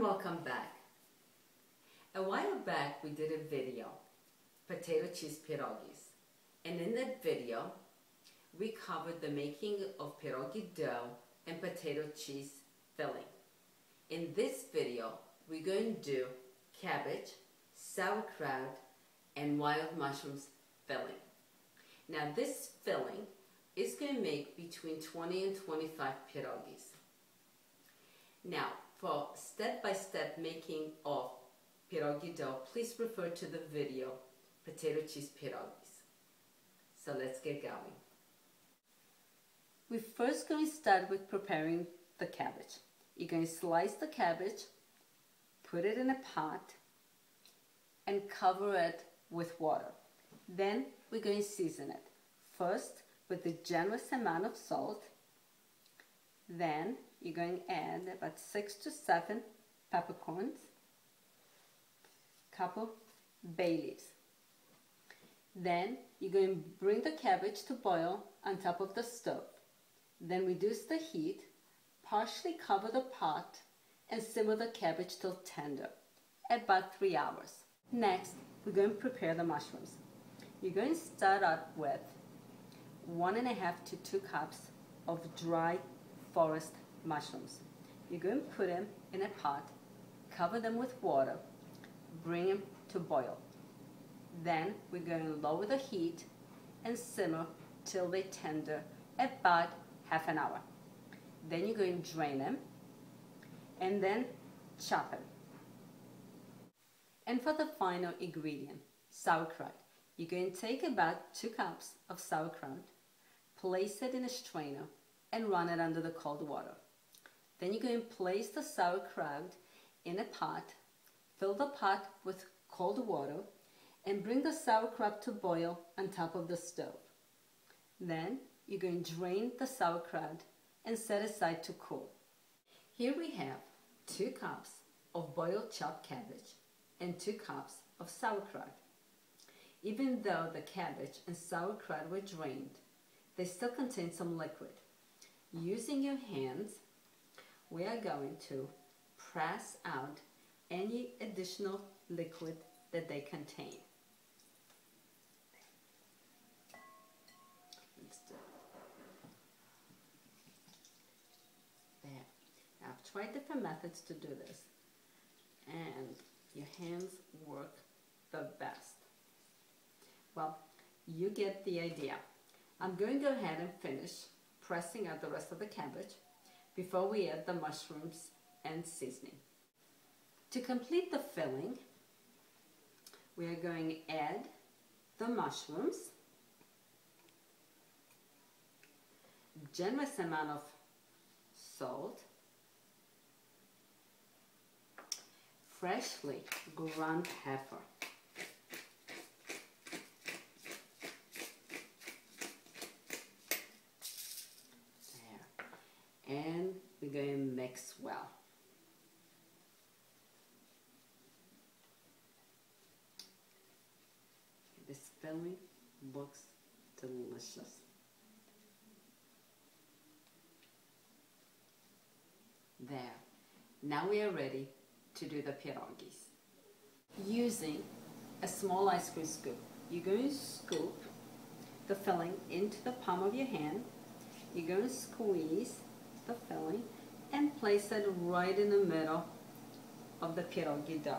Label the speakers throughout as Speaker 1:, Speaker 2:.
Speaker 1: welcome back. A while back we did a video, potato cheese pierogies, and in that video we covered the making of pierogi dough and potato cheese filling. In this video we're going to do cabbage, sauerkraut, and wild mushrooms filling. Now this filling is going to make between 20 and 25 pierogies. Now for step-by-step making of pierogi dough, please refer to the video potato cheese pierogies. So let's get going. We're first going to start with preparing the cabbage. You're going to slice the cabbage, put it in a pot, and cover it with water. Then we're going to season it. First with a generous amount of salt. Then you're going to add about 6 to 7 peppercorns, couple bay leaves. Then you're going to bring the cabbage to boil on top of the stove. Then reduce the heat, partially cover the pot, and simmer the cabbage till tender, about 3 hours. Next, we're going to prepare the mushrooms. You're going to start out with 1.5 to 2 cups of dry forest mushrooms. You're going to put them in a pot, cover them with water, bring them to boil. Then we're going to lower the heat and simmer till they tender about half an hour. Then you're going to drain them and then chop them. And for the final ingredient, sauerkraut, you're going to take about 2 cups of sauerkraut, place it in a strainer and run it under the cold water. Then you're going to place the sauerkraut in a pot, fill the pot with cold water, and bring the sauerkraut to boil on top of the stove. Then you're going to drain the sauerkraut and set aside to cool. Here we have 2 cups of boiled chopped cabbage and 2 cups of sauerkraut. Even though the cabbage and sauerkraut were drained, they still contain some liquid. Using your hands, we are going to press out any additional liquid that they contain. Let's do it. There. I've tried different methods to do this, and your hands work the best. Well, you get the idea. I'm going to go ahead and finish pressing out the rest of the cabbage before we add the mushrooms and seasoning. To complete the filling, we are going to add the mushrooms, generous amount of salt, freshly ground pepper, and we're going to mix well. This filling looks delicious. There. Now we are ready to do the pierogies. Using a small ice cream scoop, you're going to scoop the filling into the palm of your hand. You're going to squeeze the filling and place it right in the middle of the pierogi dough.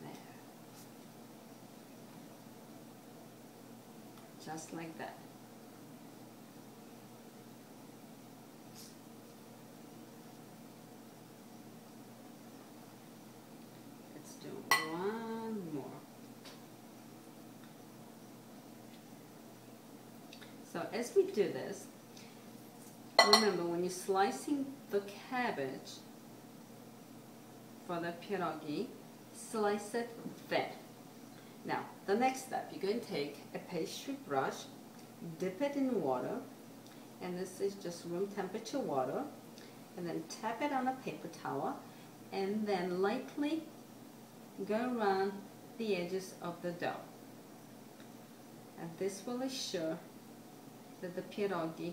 Speaker 1: There. Just like that. Let's do one more. So as we do this, remember when you're slicing the cabbage for the pierogi, slice it thin. Now, the next step, you're going to take a pastry brush, dip it in water, and this is just room temperature water, and then tap it on a paper towel, and then lightly go around the edges of the dough. And this will ensure that the pierogi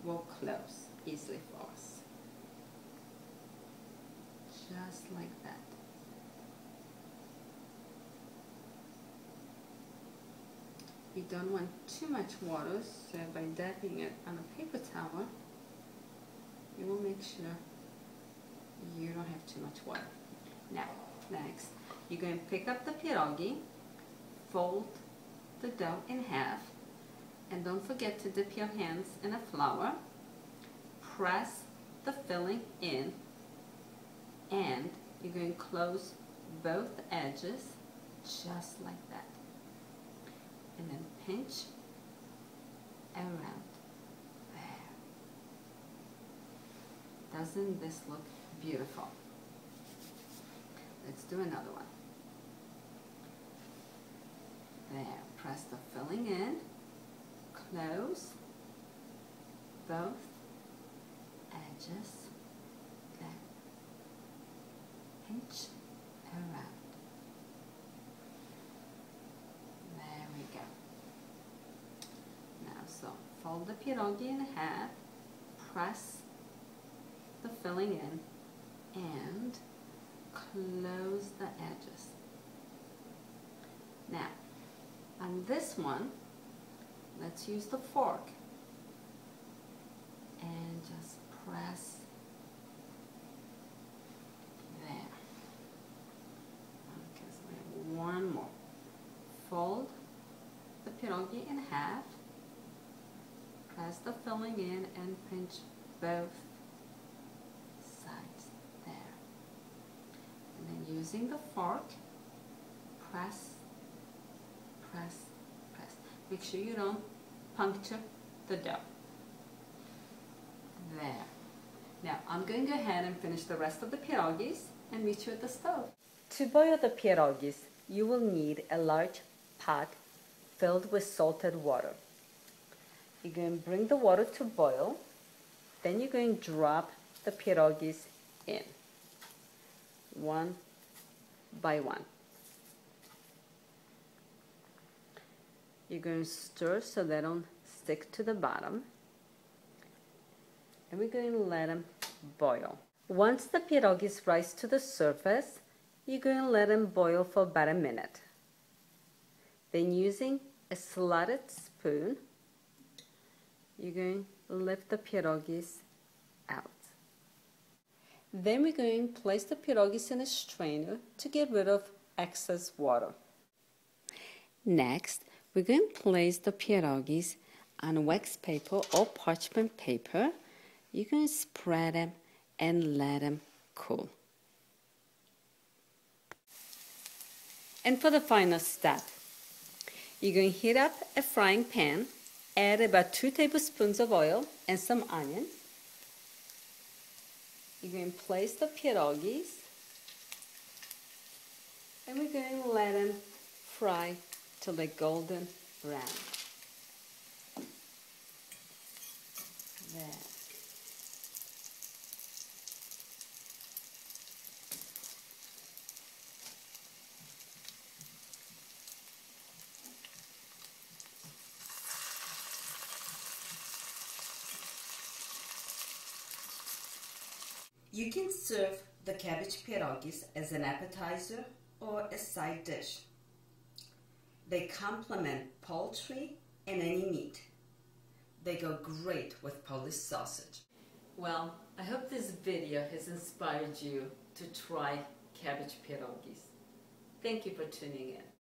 Speaker 1: will close easily for us. just like that. You don't want too much water, so by dabbing it on a paper towel, you will make sure you don't have too much water. Now, next, you're going to pick up the pierogi, fold the dough in half, and don't forget to dip your hands in the flour. Press the filling in, and you're going to close both edges just like that. And then pinch around there. Doesn't this look beautiful? Let's do another one. There, press the filling in, close both edges, there, pinch around. There we go. Now, so fold the pierogi in half, press the filling in, and close the edges. Now, on this one, let's use the fork and just press there. Okay, so we have one more. Fold the pierogi in half, press the filling in, and pinch both sides there. And then using the fork, press, press, press. Make sure you don't puncture the dough. There. Now I'm going to go ahead and finish the rest of the pierogies and meet you at the stove. To boil the pierogies, you will need a large pot filled with salted water. You're going to bring the water to boil, then you're going to drop the pierogies in, one by one. You're going to stir so they don't stick to the bottom, and we're going to let them boil. Once the pierogies rise to the surface, you're going to let them boil for about a minute. Then using a slotted spoon, you're going to lift the pierogies out. Then we're going to place the pierogies in a strainer to get rid of excess water. Next, we're going to place the pierogies on wax paper or parchment paper. You're going to spread them and let them cool. And for the final step, you're going to heat up a frying pan, add about 2 tablespoons of oil and some onion. You're going to place the pierogies, and we're going to let them fry till they're golden brown. There. You can serve the cabbage pierogies as an appetizer or a side dish. They complement poultry and any meat. They go great with Polish sausage. Well, I hope this video has inspired you to try cabbage pierogies. Thank you for tuning in.